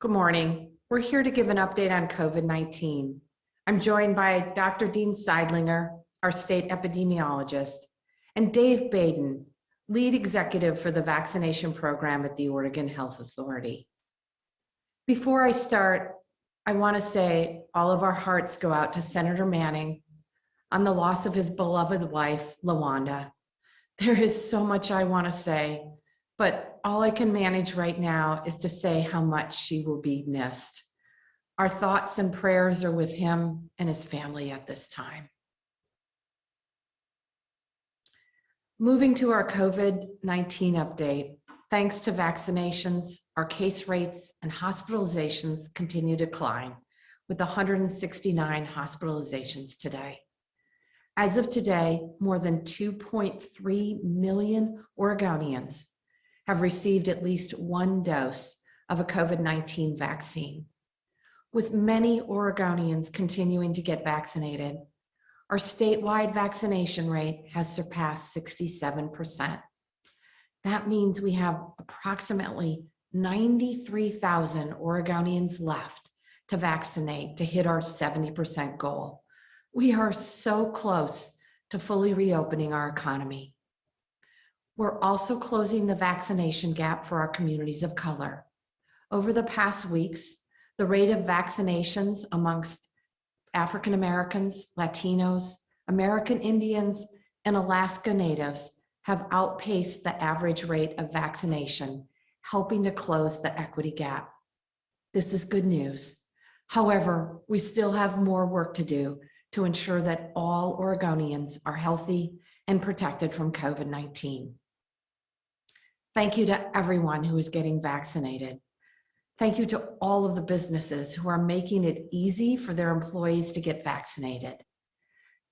Good morning. We're here to give an update on COVID-19. I'm joined by Dr. Dean Seidlinger, our state epidemiologist, and Dave Baden, lead executive for the vaccination program at the Oregon Health Authority. Before I start, I want to say all of our hearts go out to Senator Manning on the loss of his beloved wife, LaWanda. There is so much I want to say, but all I can manage right now is to say how much she will be missed. Our thoughts and prayers are with him and his family at this time. Moving to our COVID-19 update, thanks to vaccinations, our case rates and hospitalizations continue to climb, with 169 hospitalizations today. As of today, more than 2.3 million Oregonians have received at least one dose of a COVID-19 vaccine. With many Oregonians continuing to get vaccinated, our statewide vaccination rate has surpassed 67%. That means we have approximately 93,000 Oregonians left to vaccinate to hit our 70% goal. We are so close to fully reopening our economy. We're also closing the vaccination gap for our communities of color. Over the past weeks, the rate of vaccinations amongst African Americans, Latinos, American Indians, and Alaska Natives have outpaced the average rate of vaccination, helping to close the equity gap. This is good news. However, we still have more work to do to ensure that all Oregonians are healthy and protected from COVID-19. Thank you to everyone who is getting vaccinated. Thank you to all of the businesses who are making it easy for their employees to get vaccinated.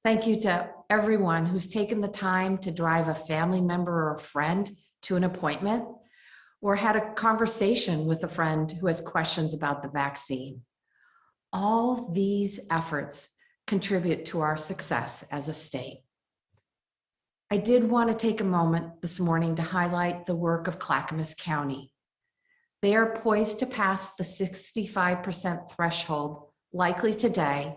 Thank you to everyone who's taken the time to drive a family member or a friend to an appointment or had a conversation with a friend who has questions about the vaccine. All these efforts contribute to our success as a state. I did want to take a moment this morning to highlight the work of Clackamas County. They are poised to pass the 65% threshold likely today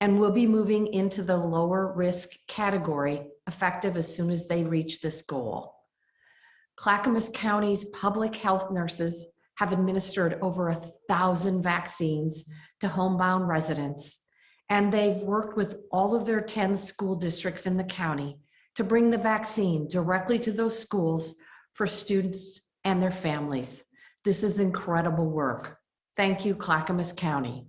and will be moving into the lower risk category effective as soon as they reach this goal. Clackamas County's public health nurses have administered over 1,000 vaccines to homebound residents, and they've worked with all of their 10 school districts in the county to bring the vaccine directly to those schools for students and their families. This is incredible work. Thank you, Clackamas County.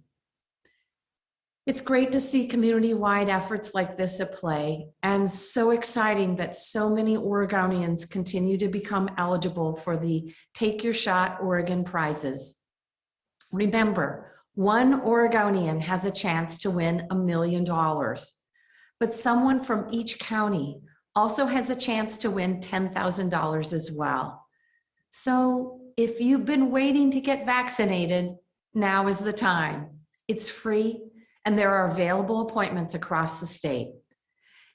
It's great to see community-wide efforts like this at play, and so exciting that so many Oregonians continue to become eligible for the Take Your Shot Oregon prizes. Remember, one Oregonian has a chance to win $1 million, but someone from each county also has a chance to win $10,000 as well. So if you've been waiting to get vaccinated, now is the time. It's free and there are available appointments across the state.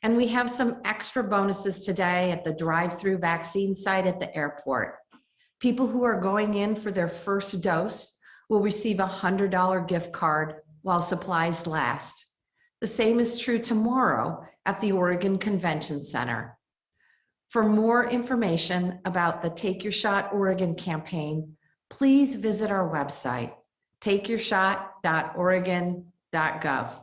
And we have some extra bonuses today at the drive-through vaccine site at the airport. People who are going in for their first dose will receive a $100 gift card while supplies last. The same is true tomorrow at the Oregon Convention Center. For more information about the Take Your Shot Oregon campaign, please visit our website, takeyourshot.oregon.gov.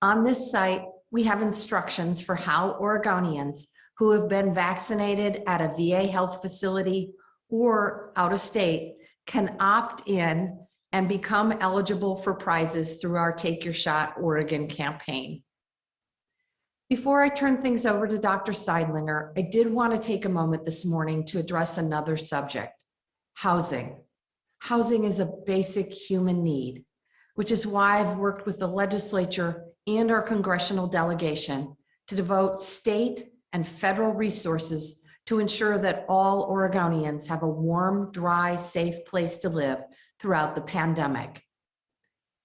On this site, we have instructions for how Oregonians who have been vaccinated at a VA health facility or out of state can opt in and become eligible for prizes through our Take Your Shot Oregon campaign. Before I turn things over to Dr. Seidlinger, I did want to take a moment this morning to address another subject, housing. Housing is a basic human need, which is why I've worked with the legislature and our congressional delegation to devote state and federal resources to ensure that all Oregonians have a warm, dry, safe place to live throughout the pandemic.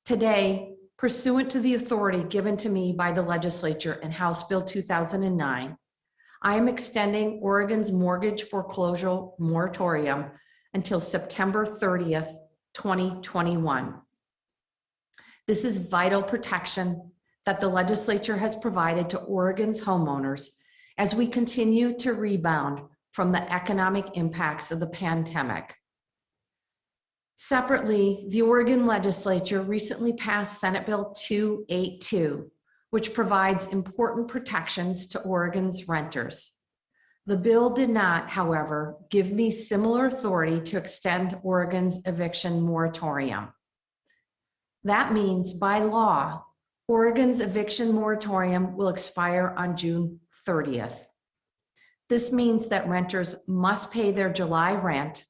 Today, pursuant to the authority given to me by the legislature in House Bill 2009, I am extending Oregon's mortgage foreclosure moratorium until September 30th, 2021. This is vital protection that the legislature has provided to Oregon's homeowners as we continue to rebound from the economic impacts of the pandemic. Separately, the Oregon legislature recently passed Senate Bill 282, which provides important protections to Oregon's renters. The bill did not, however, give me similar authority to extend Oregon's eviction moratorium. That means, by law, Oregon's eviction moratorium will expire on June 30th. This means that renters must pay their July rent,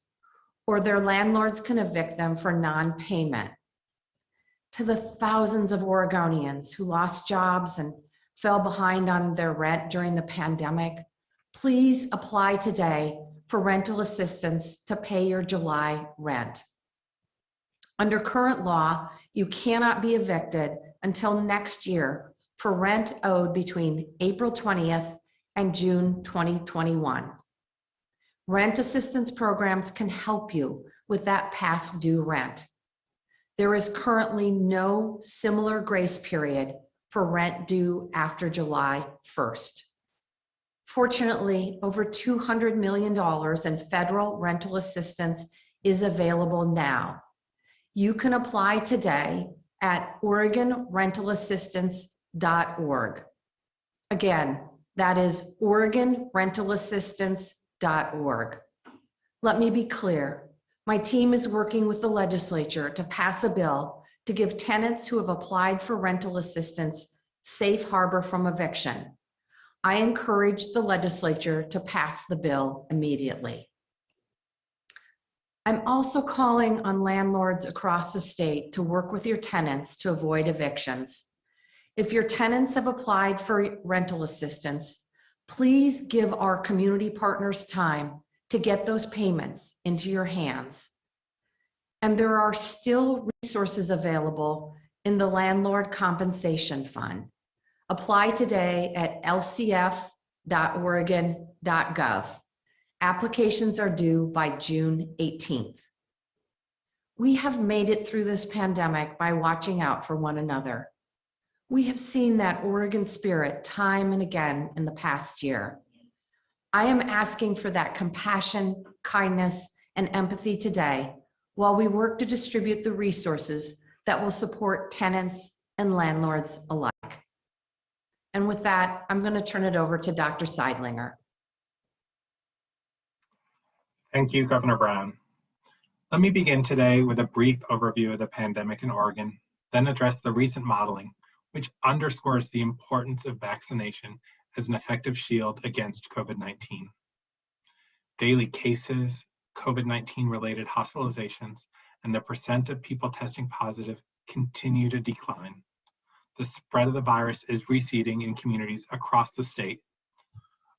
or their landlords can evict them for non-payment. To the thousands of Oregonians who lost jobs and fell behind on their rent during the pandemic, please apply today for rental assistance to pay your July rent. Under current law, you cannot be evicted until next year for rent owed between April 20th and June 2021. Rent assistance programs can help you with that past due rent. There is currently no similar grace period for rent due after July 1st. Fortunately, over $200 million in federal rental assistance is available now. You can apply today at OregonRentalAssistance.org. Again, that is OregonRentalAssistance.org. Let me be clear. My team is working with the legislature to pass a bill to give tenants who have applied for rental assistance safe harbor from eviction. I encourage the legislature to pass the bill immediately. I'm also calling on landlords across the state to work with your tenants to avoid evictions. If your tenants have applied for rental assistance, please give our community partners time to get those payments into your hands. And there are still resources available in the Landlord Compensation Fund. Apply today at lcf.oregon.gov. Applications are due by June 18th. We have made it through this pandemic by watching out for one another. We have seen that Oregon spirit time and again in the past year. I am asking for that compassion, kindness, and empathy today while we work to distribute the resources that will support tenants and landlords alike. And with that, I'm going to turn it over to Dr. Seidlinger. Thank you, Governor Brown. Let me begin today with a brief overview of the pandemic in Oregon, then address the recent modeling, which underscores the importance of vaccination as an effective shield against COVID-19. Daily cases, COVID-19 related hospitalizations, and the percent of people testing positive continue to decline. The spread of the virus is receding in communities across the state.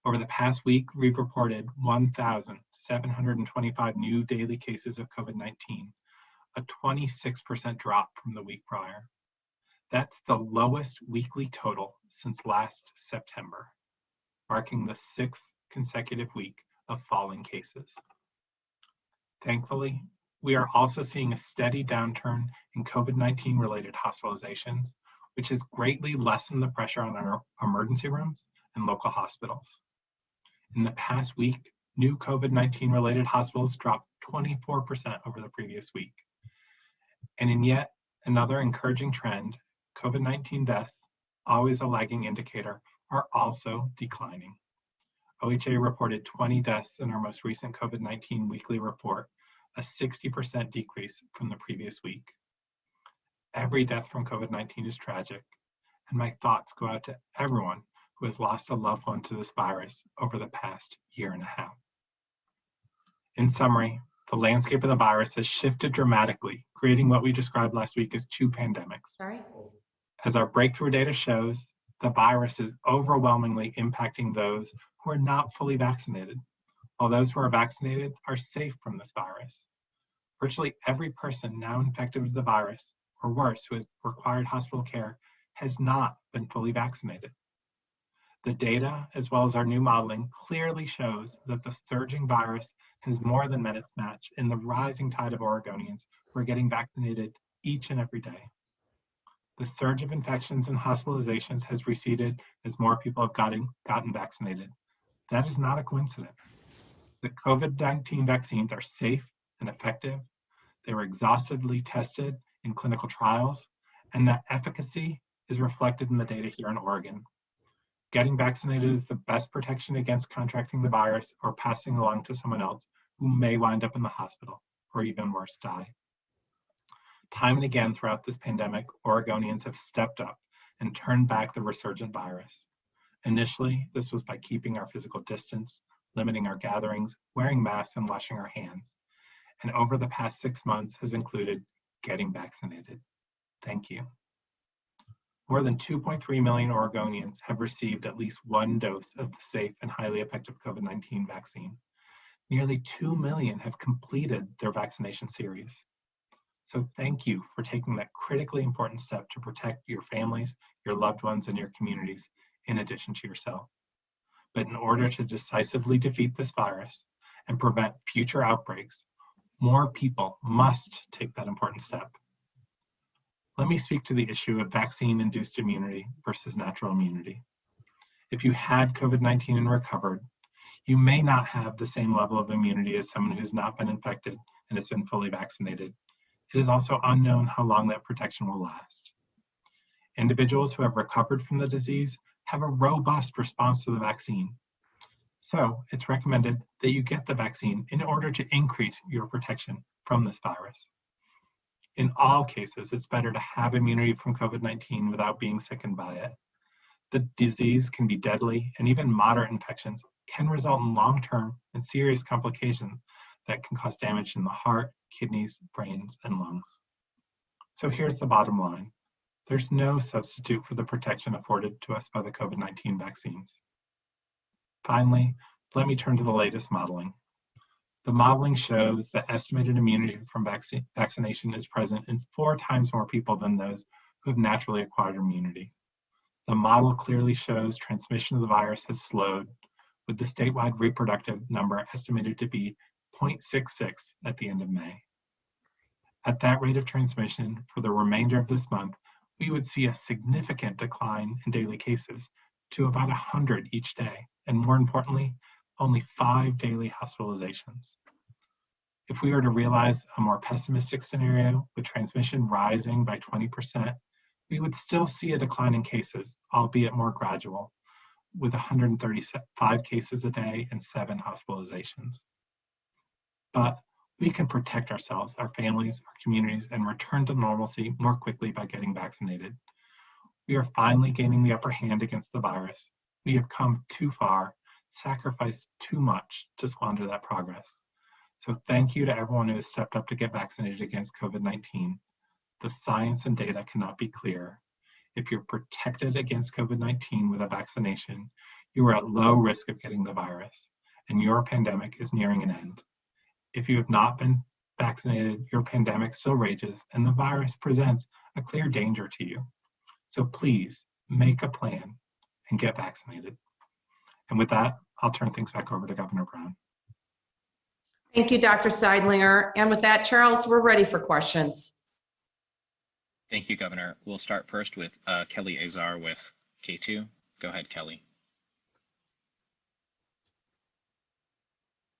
Over the past week, we've reported 1,725 new daily cases of COVID-19, a 26% drop from the week prior. That's the lowest weekly total since last September, marking the 6th consecutive week of falling cases. Thankfully, we are also seeing a steady downturn in COVID-19 related hospitalizations, which has greatly lessened the pressure on our emergency rooms and local hospitals. In the past week, new COVID-19 related hospitals dropped 24% over the previous week. And in yet another encouraging trend, COVID-19 deaths, always a lagging indicator, are also declining. OHA reported 20 deaths in our most recent COVID-19 weekly report, a 60% decrease from the previous week. Every death from COVID-19 is tragic, and my thoughts go out to everyone who has lost a loved one to this virus over the past year and a half. In summary, the landscape of the virus has shifted dramatically, creating what we described last week as two pandemics. As our breakthrough data shows, the virus is overwhelmingly impacting those who are not fully vaccinated, while those who are vaccinated are safe from this virus. Virtually every person now infected with the virus, or worse, who has required hospital care, has not been fully vaccinated. The data, as well as our new modeling, clearly shows that the surging virus has more than met its match in the rising tide of Oregonians who are getting vaccinated each and every day. The surge of infections and hospitalizations has receded as more people have gotten vaccinated. That is not a coincidence. The COVID-19 vaccines are safe and effective. They were exhaustively tested in clinical trials, and that efficacy is reflected in the data here in Oregon. Getting vaccinated is the best protection against contracting the virus or passing along to someone else who may wind up in the hospital or even worse, die. Time and again throughout this pandemic, Oregonians have stepped up and turned back the resurgent virus. Initially, this was by keeping our physical distance, limiting our gatherings, wearing masks, and washing our hands. And over the past 6 months has included getting vaccinated. Thank you. More than 2.3 million Oregonians have received at least one dose of the safe and highly effective COVID-19 vaccine. Nearly 2 million have completed their vaccination series. So thank you for taking that critically important step to protect your families, your loved ones, and your communities, in addition to yourself. But in order to decisively defeat this virus and prevent future outbreaks, more people must take that important step. Let me speak to the issue of vaccine-induced immunity versus natural immunity. If you had COVID-19 and recovered, you may not have the same level of immunity as someone who's not been infected and has been fully vaccinated. It is also unknown how long that protection will last. Individuals who have recovered from the disease have a robust response to the vaccine. So it's recommended that you get the vaccine in order to increase your protection from this virus. In all cases, it's better to have immunity from COVID-19 without being sickened by it. The disease can be deadly, and even moderate infections can result in long-term and serious complications that can cause damage in the heart, kidneys, brains, and lungs. So here's the bottom line. There's no substitute for the protection afforded to us by the COVID-19 vaccines. Finally, let me turn to the latest modeling. The modeling shows that estimated immunity from vaccination is present in 4 times more people than those who have naturally acquired immunity. The model clearly shows transmission of the virus has slowed, with the statewide reproductive number estimated to be 0.66 at the end of May. At that rate of transmission for the remainder of this month, we would see a significant decline in daily cases to about 100 each day, and more importantly, only 5 daily hospitalizations. If we were to realize a more pessimistic scenario with transmission rising by 20%, we would still see a decline in cases, albeit more gradual, with 135 cases a day and 7 hospitalizations. But we can protect ourselves, our families, our communities, and return to normalcy more quickly by getting vaccinated. We are finally gaining the upper hand against the virus. We have come too far, sacrificed too much to squander that progress. So thank you to everyone who has stepped up to get vaccinated against COVID-19. The science and data cannot be clearer. If you're protected against COVID-19 with a vaccination, you are at low risk of getting the virus, and your pandemic is nearing an end. If you have not been vaccinated, your pandemic still rages, and the virus presents a clear danger to you. So please make a plan and get vaccinated. And with that, I'll turn things back over to Governor Brown. Thank you, Dr. Seidlinger. And with that, Charles, we're ready for questions. Thank you, Governor. We'll start first with Kelly Azar with K2. Go ahead, Kelly.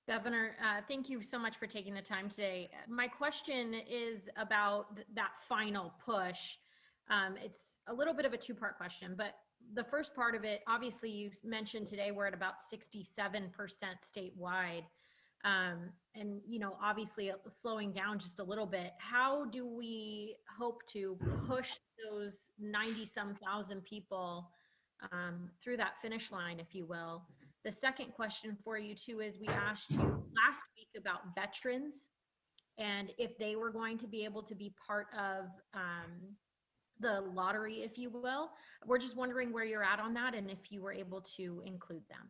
Governor, thank you so much for taking the time today. My question is about that final push. It's a little bit of a 2-part question, but the first part of it, obviously you mentioned today we're at about 67% statewide. And, you know, obviously slowing down just a little bit. How do we hope to push those 90-some thousand people through that finish line, if you will? The second question for you too is we asked you last week about veterans and if they were going to be able to be part of the lottery, if you will. We're just wondering where you're at on that and if you were able to include them.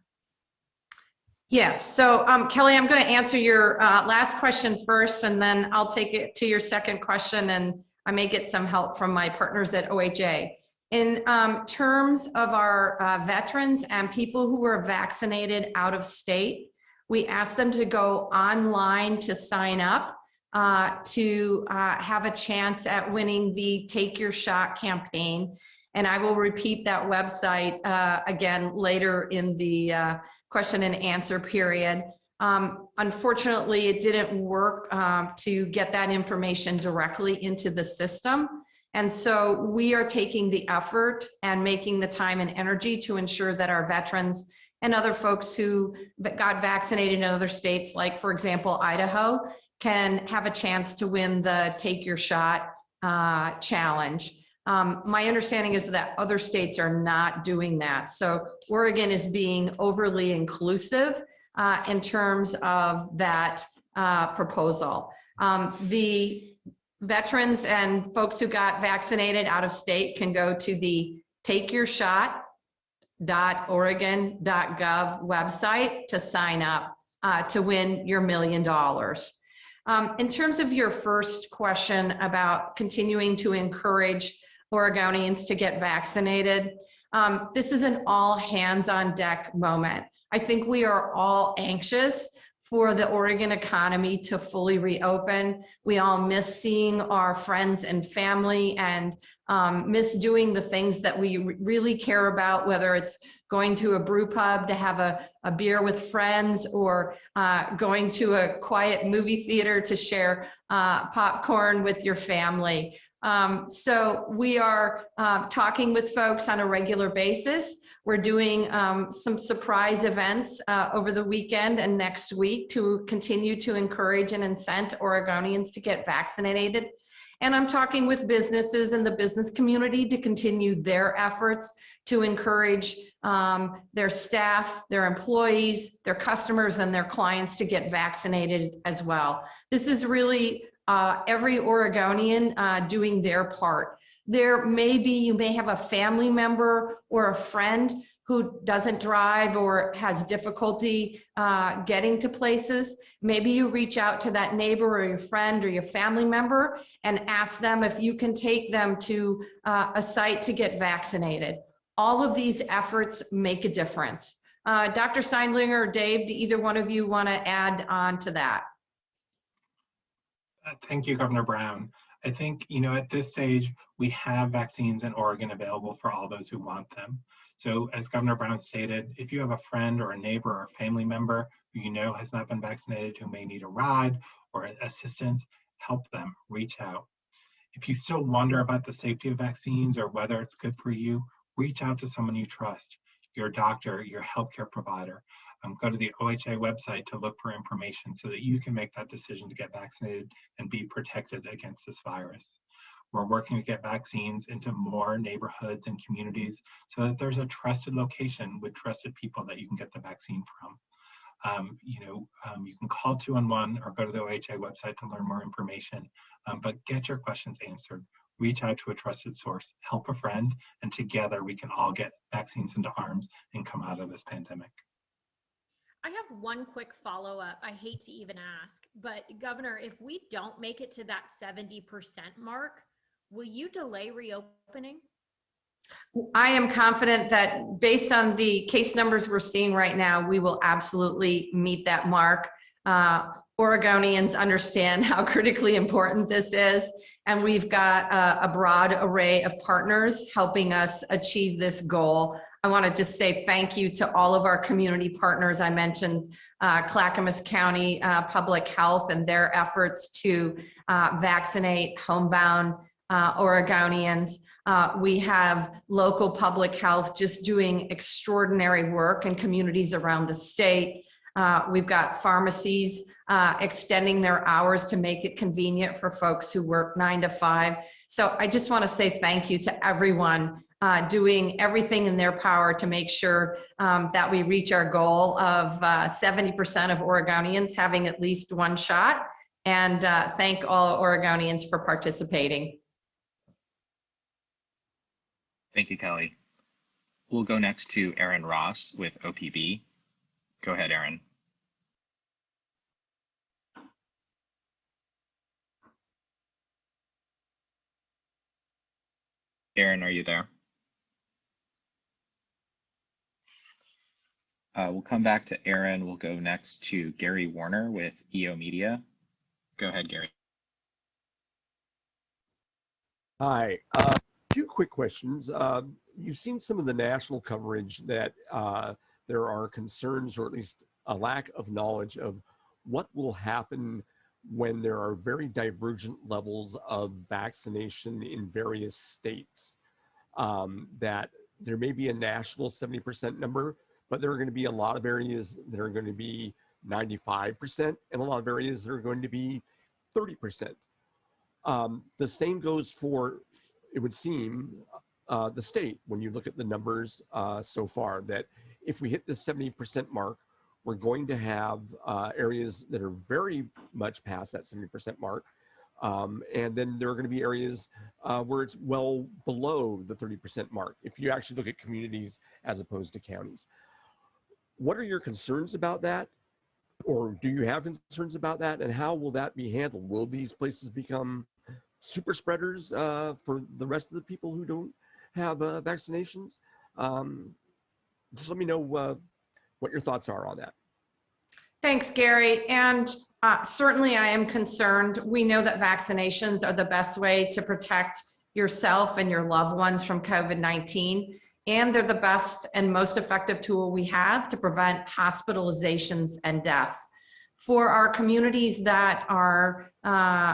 Yes. So Kelly, I'm going to answer your last question first, and then I'll take it to your second question, and I may get some help from my partners at OHA. In terms of our veterans and people who were vaccinated out of state, we asked them to go online to sign up to have a chance at winning the Take Your Shot campaign. And I will repeat that website again later in the question and answer period. Unfortunately, it didn't work to get that information directly into the system. And so we are taking the effort and making the time and energy to ensure that our veterans and other folks who got vaccinated in other states, like for example, Idaho, can have a chance to win the Take Your Shot challenge. My understanding is that other states are not doing that. So Oregon is being overly inclusive in terms of that proposal. The veterans and folks who got vaccinated out of state can go to the takeyourshot.oregon.gov website to sign up to win your $1 million. In terms of your first question about continuing to encourage Oregonians to get vaccinated, this is an all hands on deck moment. I think we are all anxious for the Oregon economy to fully reopen. We all miss seeing our friends and family and miss doing the things that we really care about, whether it's going to a brew pub to have a beer with friends or going to a quiet movie theater to share popcorn with your family. So we are talking with folks on a regular basis. We're doing some surprise events over the weekend and next week to continue to encourage and incent Oregonians to get vaccinated. And I'm talking with businesses in the business community to continue their efforts to encourage their staff, their employees, their customers, and their clients to get vaccinated as well. This is really every Oregonian doing their part. You may have a family member or a friend who doesn't drive or has difficulty getting to places. Maybe you reach out to that neighbor or your friend or your family member and ask them if you can take them to a site to get vaccinated. All of these efforts make a difference. Dr. Seidlinger or Dave, do either one of you want to add on to that? Thank you, Governor Brown. I think, at this stage, we have vaccines in Oregon available for all those who want them. So as Governor Brown stated, if you have a friend or a neighbor or a family member who has not been vaccinated, who may need a ride or assistance, help them, reach out. If you still wonder about the safety of vaccines or whether it's good for you, reach out to someone you trust, your doctor, your healthcare provider. Go to the OHA website to look for information so that you can make that decision to get vaccinated and be protected against this virus. We're working to get vaccines into more neighborhoods and communities so that there's a trusted location with trusted people that you can get the vaccine from. You can call 211 or go to the OHA website to learn more information, but get your questions answered. Reach out to a trusted source, help a friend, and together we can all get vaccines into arms and come out of this pandemic. I have one quick follow-up. I hate to even ask, but Governor, if we don't make it to that 70% mark, will you delay reopening? I am confident that based on the case numbers we're seeing right now, we will absolutely meet that mark. Oregonians understand how critically important this is, and we've got a broad array of partners helping us achieve this goal. I want to just say thank you to all of our community partners. I mentioned Clackamas County Public Health and their efforts to vaccinate homebound Oregonians. We have local public health just doing extraordinary work in communities around the state. We've got pharmacies extending their hours to make it convenient for folks who work 9 to 5. So I just want to say thank you to everyone doing everything in their power to make sure that we reach our goal of 70% of Oregonians having at least one shot. And thank all Oregonians for participating. Thank you, Kelly. We'll go next to Aaron Ross with OPB. Go ahead, Aaron. Aaron, are you there? We'll come back to Aaron. We'll go next to Gary Warner with EO Media. Go ahead, Gary. Hi, two quick questions. You've seen some of the national coverage that there are concerns, or at least a lack of knowledge of what will happen when there are very divergent levels of vaccination in various states. That there may be a national 70% number, but there are going to be a lot of areas that are going to be 95% and a lot of areas that are going to be 30%. The same goes for, it would seem, the state, when you look at the numbers so far, that if we hit the 70% mark, we're going to have areas that are very much past that 70% mark. And then there are going to be areas where it's well below the 30% mark, if you actually look at communities as opposed to counties. What are your concerns about that? Or do you have concerns about that? And how will that be handled? Will these places become super spreaders for the rest of the people who don't have vaccinations? Just let me know what your thoughts are on that. Thanks, Gary. And certainly I am concerned. We know that vaccinations are the best way to protect yourself and your loved ones from COVID-19. And they're the best and most effective tool we have to prevent hospitalizations and deaths. For our communities that are,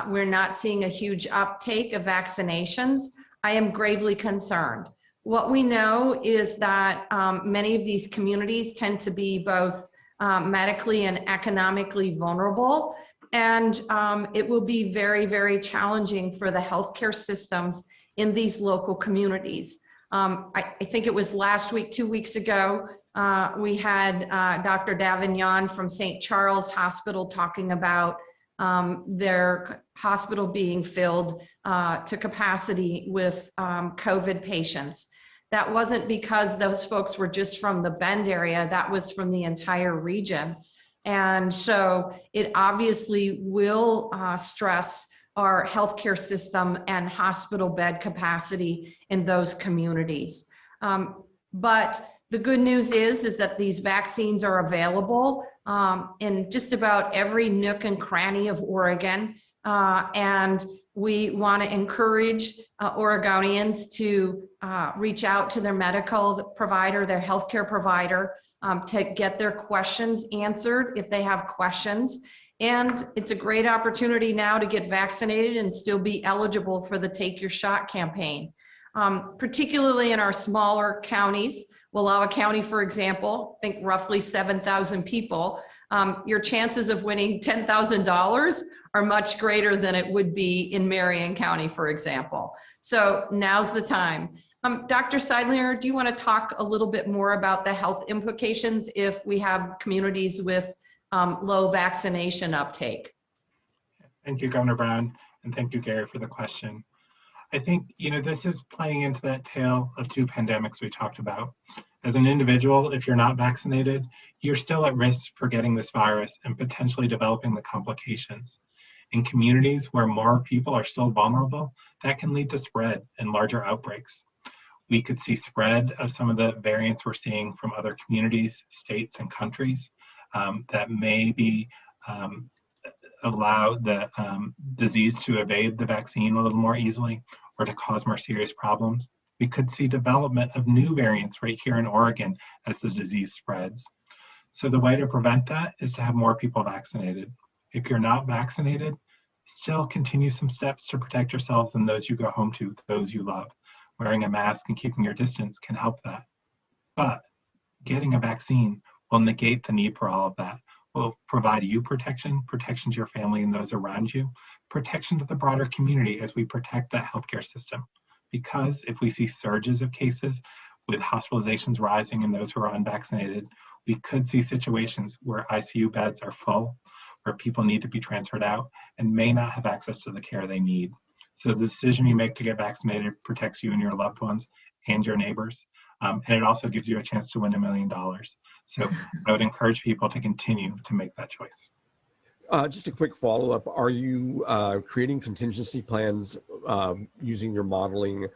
we're not seeing a huge uptake of vaccinations, I am gravely concerned. What we know is that many of these communities tend to be both medically and economically vulnerable. And it will be very, very challenging for the healthcare systems in these local communities. I think it was last week, 2 weeks ago, we had Dr. Davignon from St. Charles Hospital talking about their hospital being filled to capacity with COVID patients. That wasn't because those folks were just from the Bend area, that was from the entire region. And so it obviously will stress our healthcare system and hospital bed capacity in those communities. But the good news is that these vaccines are available in just about every nook and cranny of Oregon. And we want to encourage Oregonians to reach out to their medical provider, their healthcare provider, to get their questions answered if they have questions. And it's a great opportunity now to get vaccinated and still be eligible for the Take Your Shot campaign. Particularly in our smaller counties, Wallowa County, for example, I think roughly 7,000 people, your chances of winning $10,000 are much greater than it would be in Marion County, for example. So now's the time. Dr. Seidlinger, do you want to talk a little bit more about the health implications if we have communities with low vaccination uptake? Thank you, Governor Brown, and thank you, Gary, for the question. I think, this is playing into that tale of two pandemics we talked about. As an individual, if you're not vaccinated, you're still at risk for getting this virus and potentially developing the complications. In communities where more people are still vulnerable, that can lead to spread and larger outbreaks. We could see spread of some of the variants we're seeing from other communities, states, and countries that maybe allow the disease to evade the vaccine a little more easily or to cause more serious problems. We could see development of new variants right here in Oregon as the disease spreads. So the way to prevent that is to have more people vaccinated. If you're not vaccinated, still continue some steps to protect yourselves and those you go home to, those you love. Wearing a mask and keeping your distance can help that. But getting a vaccine will negate the need for all of that. Will provide you protection, protection to your family and those around you, protection to the broader community as we protect that healthcare system. Because if we see surges of cases with hospitalizations rising in those who are unvaccinated, we could see situations where ICU beds are full, where people need to be transferred out and may not have access to the care they need. So the decision you make to get vaccinated protects you and your loved ones and your neighbors. And it also gives you a chance to win $1 million. So I would encourage people to continue to make that choice. Just a quick follow-up. Are you creating contingency plans using your modeling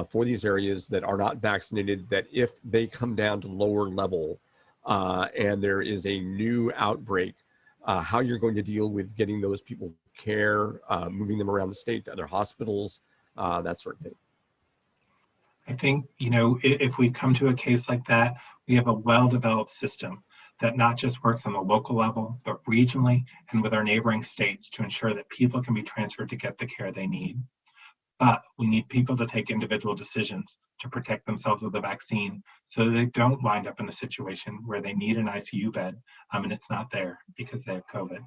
for these areas that are not vaccinated, that if they come down to lower level and there is a new outbreak, how you're going to deal with getting those people care, moving them around the state to other hospitals, that sort of thing. I think, if we come to a case like that, we have a well-developed system that not just works on the local level, but regionally and with our neighboring states to ensure that people can be transferred to get the care they need. But we need people to take individual decisions to protect themselves with the vaccine so that they don't wind up in a situation where they need an ICU bed and it's not there because they have COVID.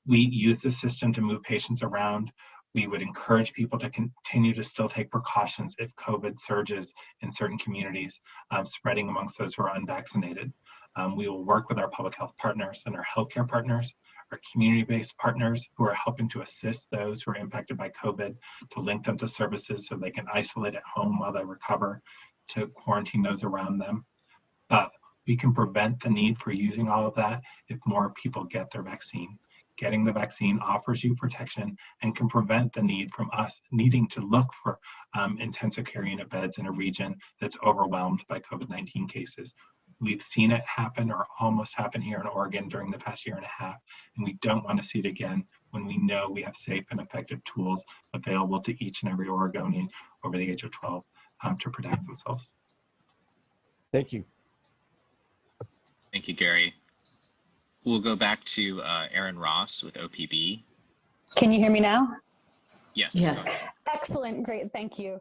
We use the system to move patients around. We would encourage people to continue to still take precautions if COVID surges in certain communities, spreading amongst those who are unvaccinated. We will work with our public health partners and our healthcare partners, our community-based partners who are helping to assist those who are impacted by COVID, to link them to services so they can isolate at home while they recover, to quarantine those around them. But we can prevent the need for using all of that if more people get their vaccine. Getting the vaccine offers you protection and can prevent the need from us needing to look for intensive care unit beds in a region that's overwhelmed by COVID-19 cases. We've seen it happen or almost happen here in Oregon during the past year and a half, and we don't want to see it again when we know we have safe and effective tools available to each and every Oregonian over the age of 12 to protect themselves. Thank you. Thank you, Gary. We'll go back to Erin Ross with OPB. Can you hear me now? Yes. Yes. Excellent. Great. Thank you.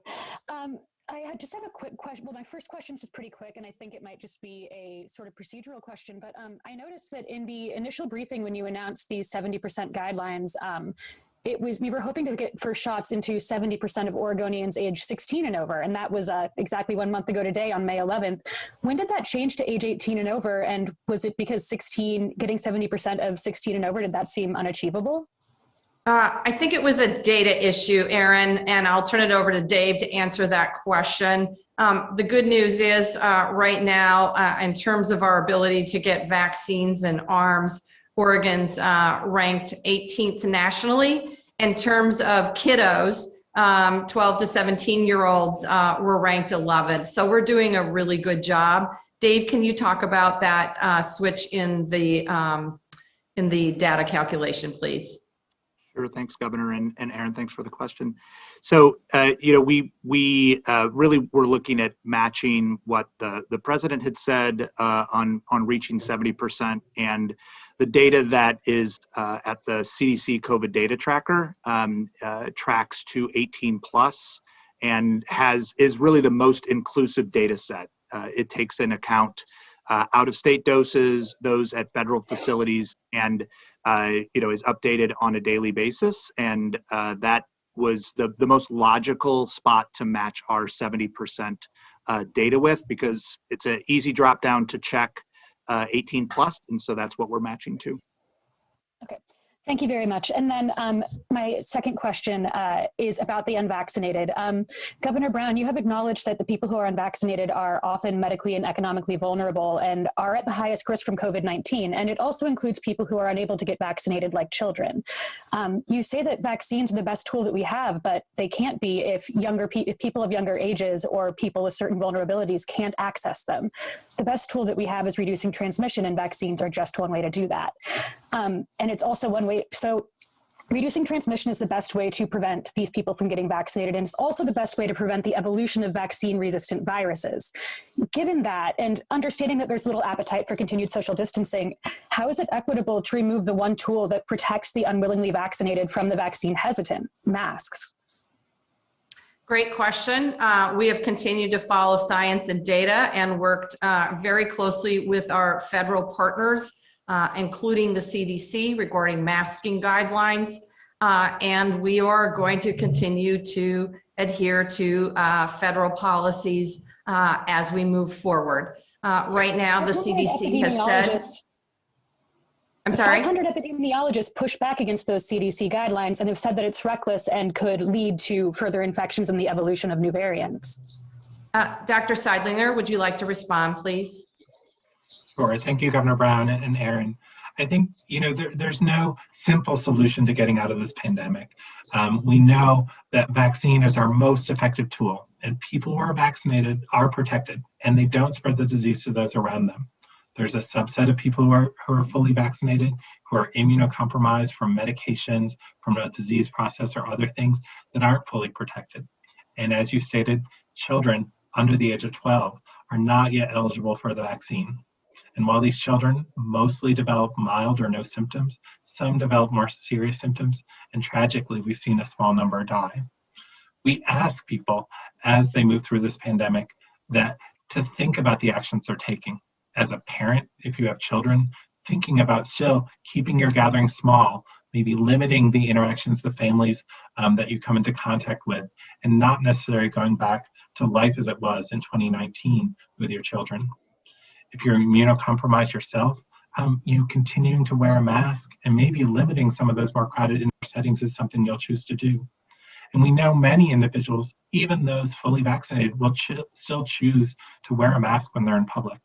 I just have a quick question. Well, my first question is just pretty quick, and I think it might just be a sort of procedural question. But I noticed that in the initial briefing, when you announced these 70% guidelines, we were hoping to get first shots into 70% of Oregonians age 16 and over, and that was exactly 1 month ago today on May 11th. When did that change to age 18 and over, and was it because getting 70% of 16 and over, did that seem unachievable? I think it was a data issue, Erin, and I'll turn it over to Dave to answer that question. The good news is right now, in terms of our ability to get vaccines and arms, Oregon's ranked 18th nationally. In terms of kiddos, 12 to 17-year-olds were ranked 11th. So we're doing a really good job. Dave, can you talk about that switch in the data calculation, please? Sure. Thanks, Governor, and Erin, thanks for the question. So, we really were looking at matching what the president had said on reaching 70%, and the data that is at the CDC COVID data tracker tracks to 18 plus and is really the most inclusive data set. It takes in account out-of-state doses, those at federal facilities, and is updated on a daily basis, and that was the most logical spot to match our 70% data with, because it's an easy drop down to check 18 plus, and so that's what we're matching to. Okay. Thank you very much. And then my second question is about the unvaccinated. Governor Brown, you have acknowledged that the people who are unvaccinated are often medically and economically vulnerable and are at the highest risk from COVID-19. And it also includes people who are unable to get vaccinated, like children. You say that vaccines are the best tool that we have, but they can't be if people of younger ages or people with certain vulnerabilities can't access them. The best tool that we have is reducing transmission, and vaccines are just one way to do that. And it's also one way. So reducing transmission is the best way to prevent these people from getting vaccinated, and it's also the best way to prevent the evolution of vaccine-resistant viruses. Given that, and understanding that there's little appetite for continued social distancing, how is it equitable to remove the one tool that protects the unwillingly vaccinated from the vaccine hesitant, masks? Great question. We have continued to follow science and data and worked very closely with our federal partners, including the CDC, regarding masking guidelines. And we are going to continue to adhere to federal policies as we move forward. Right now, the CDC has said, I'm sorry? 500 epidemiologists push back against those CDC guidelines and have said that it's reckless and could lead to further infections and the evolution of new variants. Dr. Seidlinger, would you like to respond, please? Sure. Thank you, Governor Brown and Erin. I think, there's no simple solution to getting out of this pandemic. We know that vaccine is our most effective tool, and people who are vaccinated are protected, and they don't spread the disease to those around them. There's a subset of people who are fully vaccinated, who are immunocompromised from medications, from a disease process or other things that aren't fully protected. And as you stated, children under the age of 12 are not yet eligible for the vaccine. And while these children mostly develop mild or no symptoms, some develop more serious symptoms, and tragically, we've seen a small number die. We ask people as they move through this pandemic that to think about the actions they're taking. As a parent, if you have children, thinking about still keeping your gatherings small, maybe limiting the interactions, the families that you come into contact with, and not necessarily going back to life as it was in 2019 with your children. If you're immunocompromised yourself, you continuing to wear a mask and maybe limiting some of those more crowded indoor settings is something you'll choose to do. And we know many individuals, even those fully vaccinated, will still choose to wear a mask when they're in public.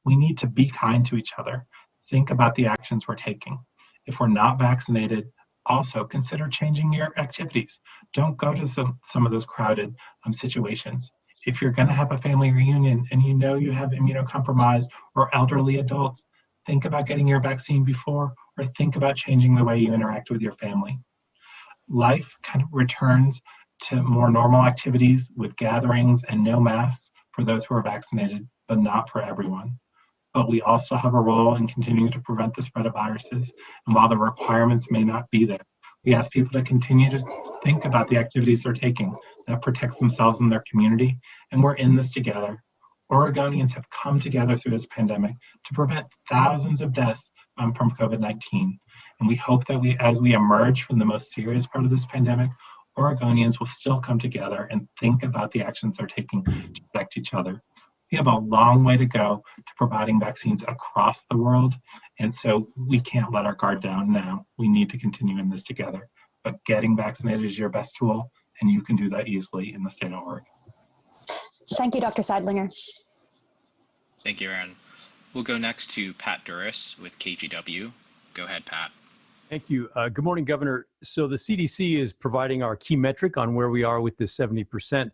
We need to be kind to each other. Think about the actions we're taking. If we're not vaccinated, also consider changing your activities. Don't go to some of those crowded situations. If you're going to have a family reunion and you know you have immunocompromised or elderly adults, think about getting your vaccine before, or think about changing the way you interact with your family. Life kind of returns to more normal activities with gatherings and no masks for those who are vaccinated, but not for everyone. But we also have a role in continuing to prevent the spread of viruses. And while the requirements may not be there, we ask people to continue to think about the activities they're taking that protects themselves and their community. And we're in this together. Oregonians have come together through this pandemic to prevent thousands of deaths from COVID-19. And we hope that as we emerge from the most serious part of this pandemic, Oregonians will still come together and think about the actions they're taking to protect each other. We have a long way to go to providing vaccines across the world. And so we can't let our guard down now. We need to continue in this together. But getting vaccinated is your best tool, and you can do that easily in the state of Oregon. Thank you, Dr. Seidlinger. Thank you, Aaron. We'll go next to Pat Duras with KGW. Go ahead, Pat. Thank you. Good morning, Governor. So the CDC is providing our key metric on where we are with the 70%,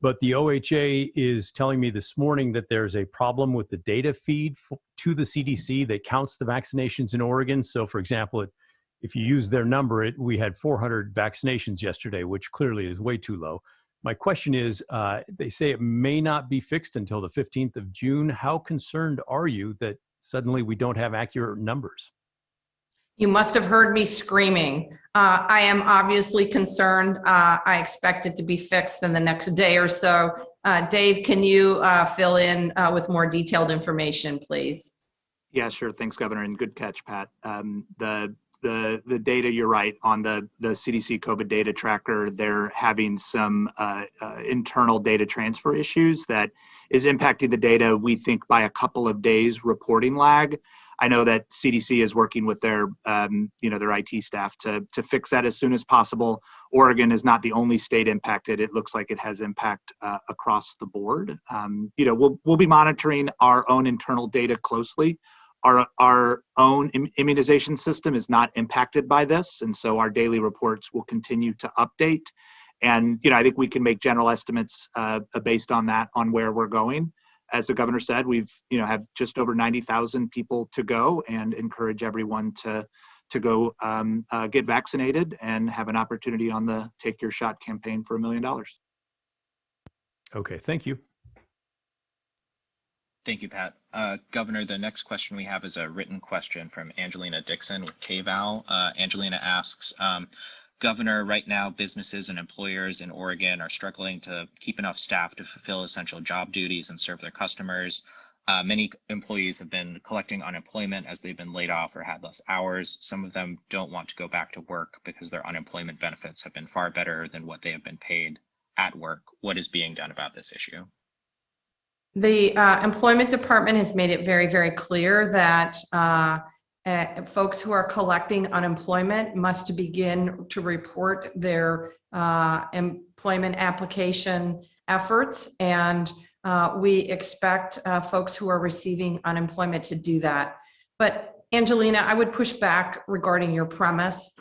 but the OHA is telling me this morning that there's a problem with the data feed to the CDC that counts the vaccinations in Oregon. So for example, if you use their number, we had 400 vaccinations yesterday, which clearly is way too low. My question is, they say it may not be fixed until the 15th of June. How concerned are you that suddenly we don't have accurate numbers? You must have heard me screaming. I am obviously concerned. I expect it to be fixed in the next day or so. Dave, can you fill in with more detailed information, please? Yeah, sure. Thanks, Governor, and good catch, Pat. The data, you're right, on the CDC COVID data tracker, they're having some internal data transfer issues that is impacting the data, we think, by a couple of days reporting lag. I know that CDC is working with their IT staff to fix that as soon as possible. Oregon is not the only state impacted. It looks like it has impact across the board. We'll be monitoring our own internal data closely. Our own immunization system is not impacted by this, and so our daily reports will continue to update. And I think we can make general estimates based on that, on where we're going. As the governor said, we've have just over 90,000 people to go, and encourage everyone to go get vaccinated and have an opportunity on the Take Your Shot campaign for $1 million. Okay, thank you. Thank you, Pat. Governor, the next question we have is a written question from Angelina Dixon with KVAL. Angelina asks, Governor, right now, businesses and employers in Oregon are struggling to keep enough staff to fulfill essential job duties and serve their customers. Many employees have been collecting unemployment as they've been laid off or had less hours. Some of them don't want to go back to work because their unemployment benefits have been far better than what they have been paid at work. What is being done about this issue? The employment department has made it very, very clear that folks who are collecting unemployment must begin to report their employment application efforts, and we expect folks who are receiving unemployment to do that. But Angelina, I would push back regarding your premise.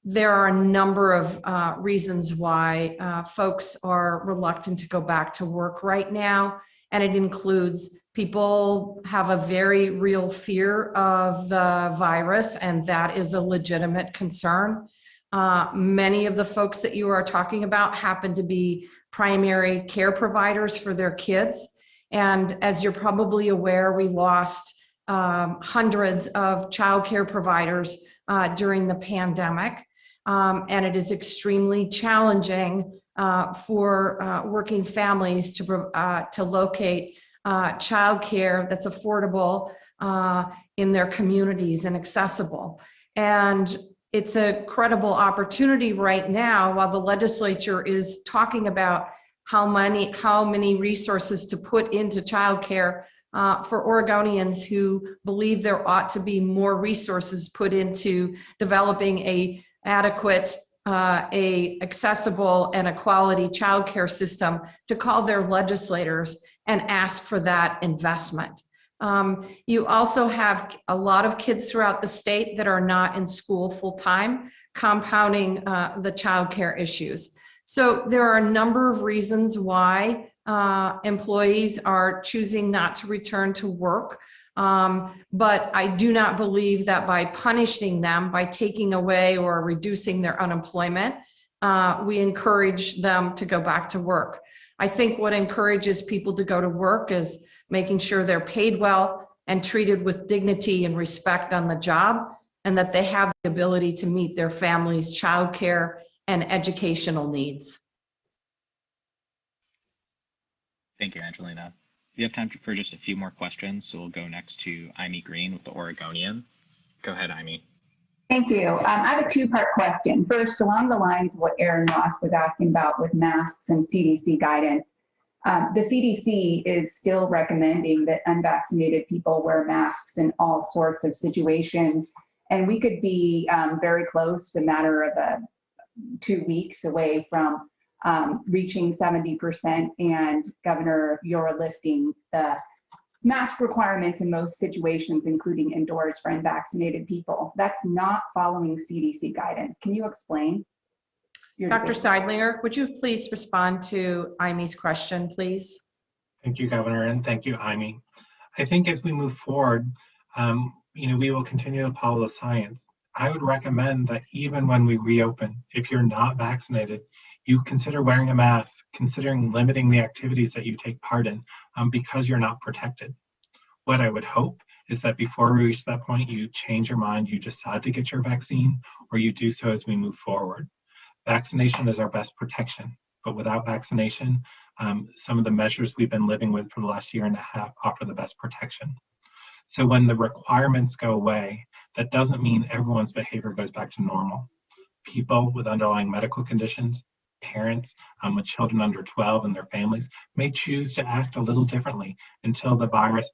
There are a number of reasons why folks are reluctant to go back to work right now, and it includes People have a very real fear of the virus, and that is a legitimate concern. Many of the folks that you are talking about happen to be primary care providers for their kids. And as you're probably aware, we lost hundreds of childcare providers during the pandemic. And it is extremely challenging for working families to locate childcare that's affordable in their communities and accessible. And it's a credible opportunity right now while the legislature is talking about how many resources to put into childcare for Oregonians who believe there ought to be more resources put into developing a adequate, accessible and a quality childcare system, to call their legislators and ask for that investment. You also have a lot of kids throughout the state that are not in school full-time, compounding the childcare issues. So there are a number of reasons why employees are choosing not to return to work. But I do not believe that by punishing them, by taking away or reducing their unemployment, we encourage them to go back to work. I think what encourages people to go to work is making sure they're paid well and treated with dignity and respect on the job, and that they have the ability to meet their family's childcare and educational needs. Thank you, Angelina. We have time for just a few more questions, so we'll go next to Amy Green with the Oregonian. Go ahead, Amy. Thank you. I have a two-part question. First, along the lines of what Aaron Ross was asking about with masks and CDC guidance, the CDC is still recommending that unvaccinated people wear masks in all sorts of situations. And we could be very close, a matter of 2 weeks away from reaching 70%, and Governor, you're lifting the mask requirements in most situations, including indoors for unvaccinated people. That's not following CDC guidance. Can you explain? Dr. Seidlinger, would you please respond to Amy's question, please? Thank you, Governor, and thank you, Amy. I think as we move forward, we will continue to follow the science. I would recommend that even when we reopen, if you're not vaccinated, you consider wearing a mask, considering limiting the activities that you take part in because you're not protected. What I would hope is that before we reach that point, you change your mind, you decide to get your vaccine, or you do so as we move forward. Vaccination is our best protection, but without vaccination, some of the measures we've been living with for the last year and a half offer the best protection. So when the requirements go away, that doesn't mean everyone's behavior goes back to normal. People with underlying medical conditions, parents with children under 12 and their families may choose to act a little differently until the virus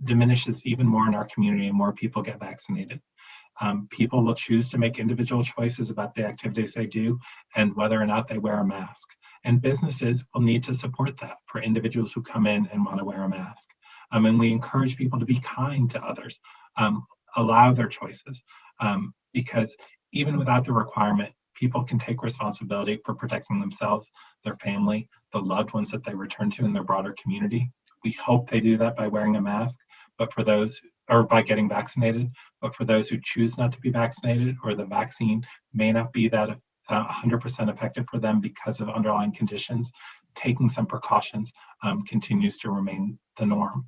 diminishes even more in our community and more people get vaccinated. People will choose to make individual choices about the activities they do and whether or not they wear a mask. And businesses will need to support that for individuals who come in and want to wear a mask. And we encourage people to be kind to others, allow their choices, because even without the requirement, people can take responsibility for protecting themselves, their family, the loved ones that they return to in their broader community. We hope they do that by wearing a mask, or by getting vaccinated. But for those who choose not to be vaccinated, or the vaccine may not be that 100% effective for them because of underlying conditions, taking some precautions continues to remain the norm.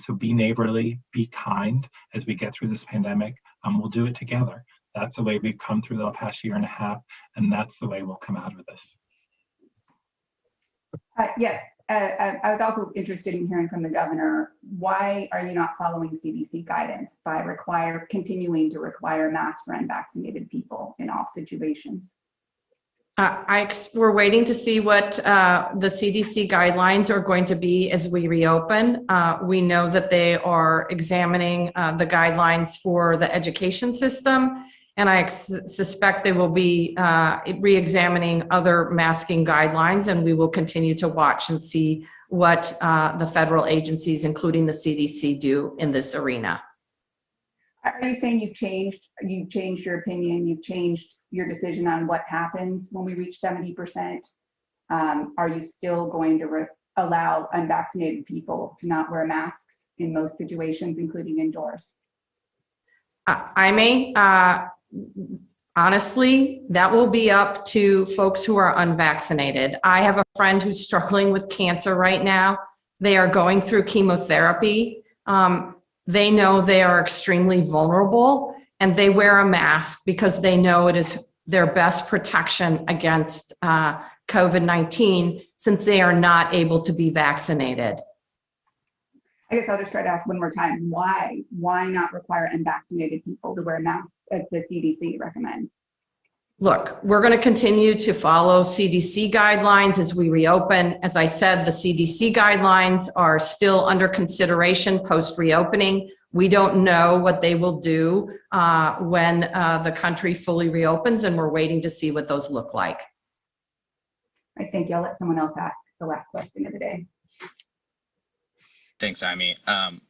So be neighborly, be kind as we get through this pandemic. We'll do it together. That's the way we've come through the past year and a half, and that's the way we'll come out of this. I was also interested in hearing from the governor, why are you not following CDC guidance by continuing to require masks for unvaccinated people in all situations? We're waiting to see what the CDC guidelines are going to be as we reopen. We know that they are examining the guidelines for the education system, and I suspect they will be re-examining other masking guidelines, and we will continue to watch and see what the federal agencies, including the CDC, do in this arena. Are you saying you've changed your opinion, you've changed your decision on what happens when we reach 70%? Are you still going to allow unvaccinated people to not wear masks in most situations, including indoors? I may, honestly, that will be up to folks who are unvaccinated. I have a friend who's struggling with cancer right now. They are going through chemotherapy. They know they are extremely vulnerable, and they wear a mask because they know it is their best protection against COVID-19, since they are not able to be vaccinated. I guess I'll just try to ask one more time. Why not require unvaccinated people to wear masks as the CDC recommends? Look, we're going to continue to follow CDC guidelines as we reopen. As I said, the CDC guidelines are still under consideration post-reopening. We don't know what they will do when the country fully reopens, and we're waiting to see what those look like. I think I'll let someone else ask the last question of the day. Thanks, Amy.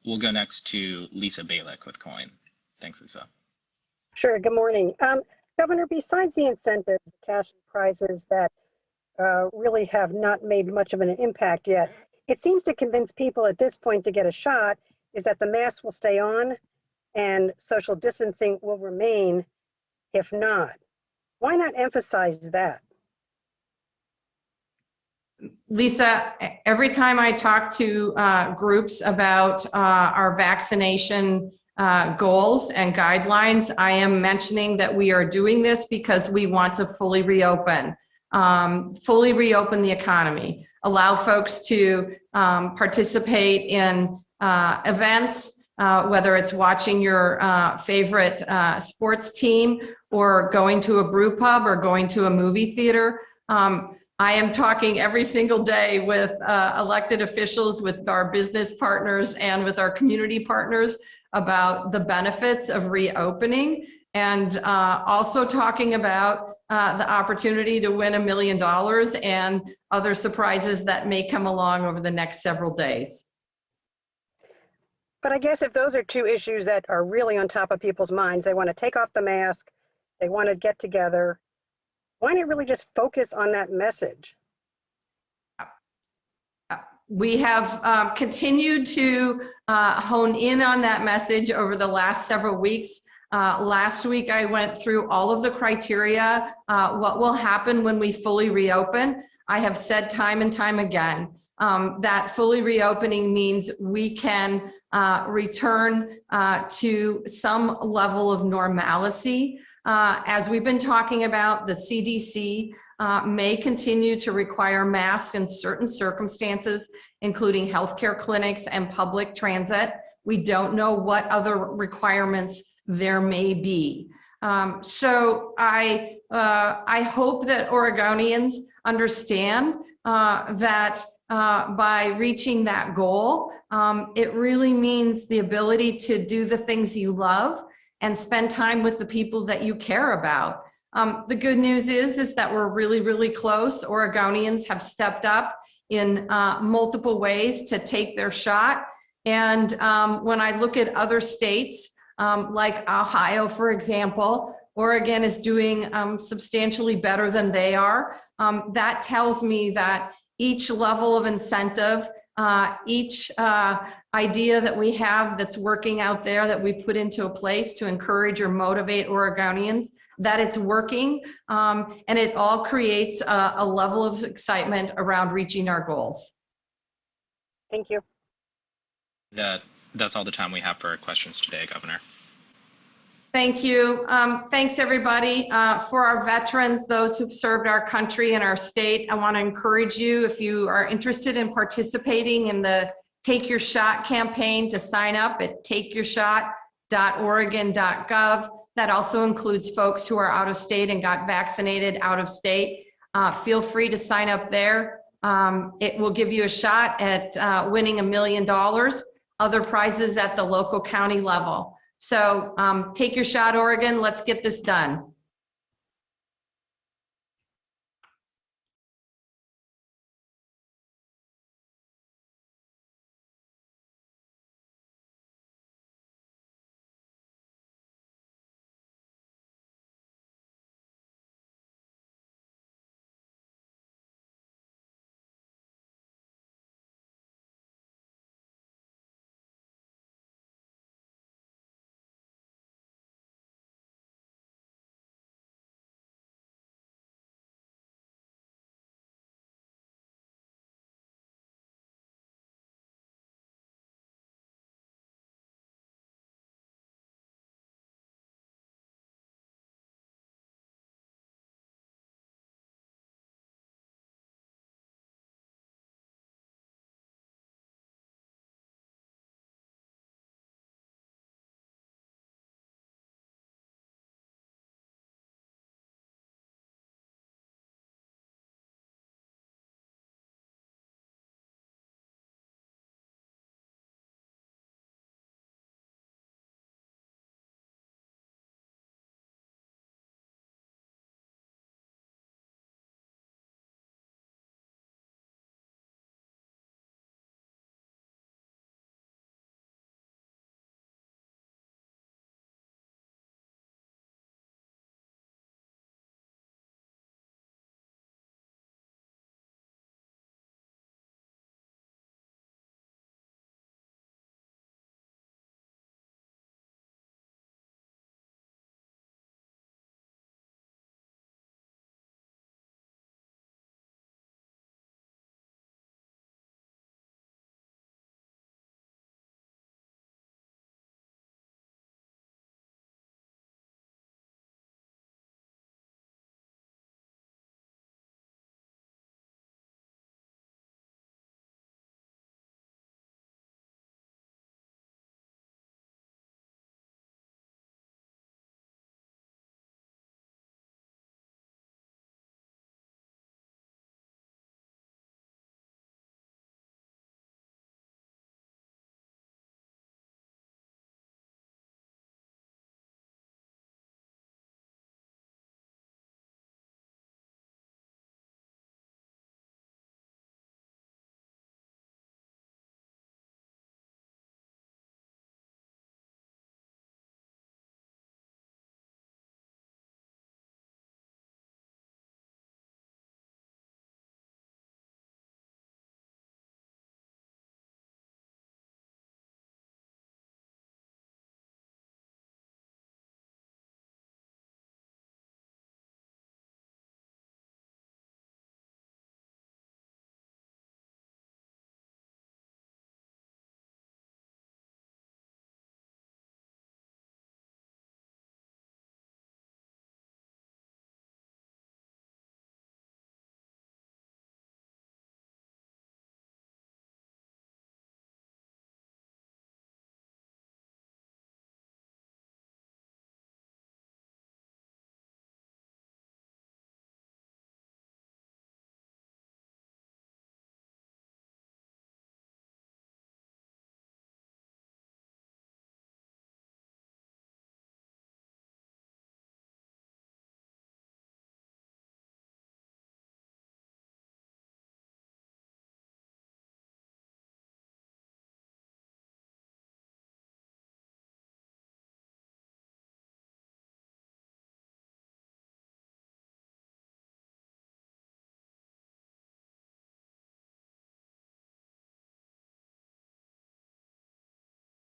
We'll go next to Lisa Balick with COIN. Thanks, Lisa. Sure. Good morning. Governor, besides the incentives, the cash prizes that really have not made much of an impact yet, it seems to convince people at this point to get a shot is that the mask will stay on and social distancing will remain if not. Why not emphasize that? Lisa, every time I talk to groups about our vaccination goals and guidelines, I am mentioning that we are doing this because we want to fully reopen the economy, allow folks to participate in events, whether it's watching your favorite sports team or going to a brew pub or going to a movie theater. I am talking every single day with elected officials, with our business partners, and with our community partners about the benefits of reopening, and also talking about the opportunity to win $1 million and other surprises that may come along over the next several days. But I guess if those are two issues that are really on top of people's minds, they want to take off the mask, they want to get together, why not really just focus on that message? We have continued to hone in on that message over the last several weeks. Last week, I went through all of the criteria, what will happen when we fully reopen. I have said time and time again that fully reopening means we can return to some level of normalcy. As we've been talking about, the CDC may continue to require masks in certain circumstances, including healthcare clinics and public transit. We don't know what other requirements there may be. So I hope that Oregonians understand that by reaching that goal, it really means the ability to do the things you love and spend time with the people that you care about. The good news is that we're really, really close. Oregonians have stepped up in multiple ways to take their shot. And when I look at other states, like Ohio, for example, Oregon is doing substantially better than they are. That tells me that each level of incentive, each idea that we have that's working out there that we've put into a place to encourage or motivate Oregonians, that it's working, and it all creates a level of excitement around reaching our goals. Thank you. That's all the time we have for questions today, Governor. Thank you. Thanks, everybody. For our veterans, those who've served our country and our state, I want to encourage you, if you are interested in participating in the Take Your Shot campaign, to sign up at takeyoursHot.oregon.gov. That also includes folks who are out of state and got vaccinated out of state. Feel free to sign up there. It will give you a shot at winning $1 million, other prizes at the local county level. So take your shot, Oregon. Let's get this done.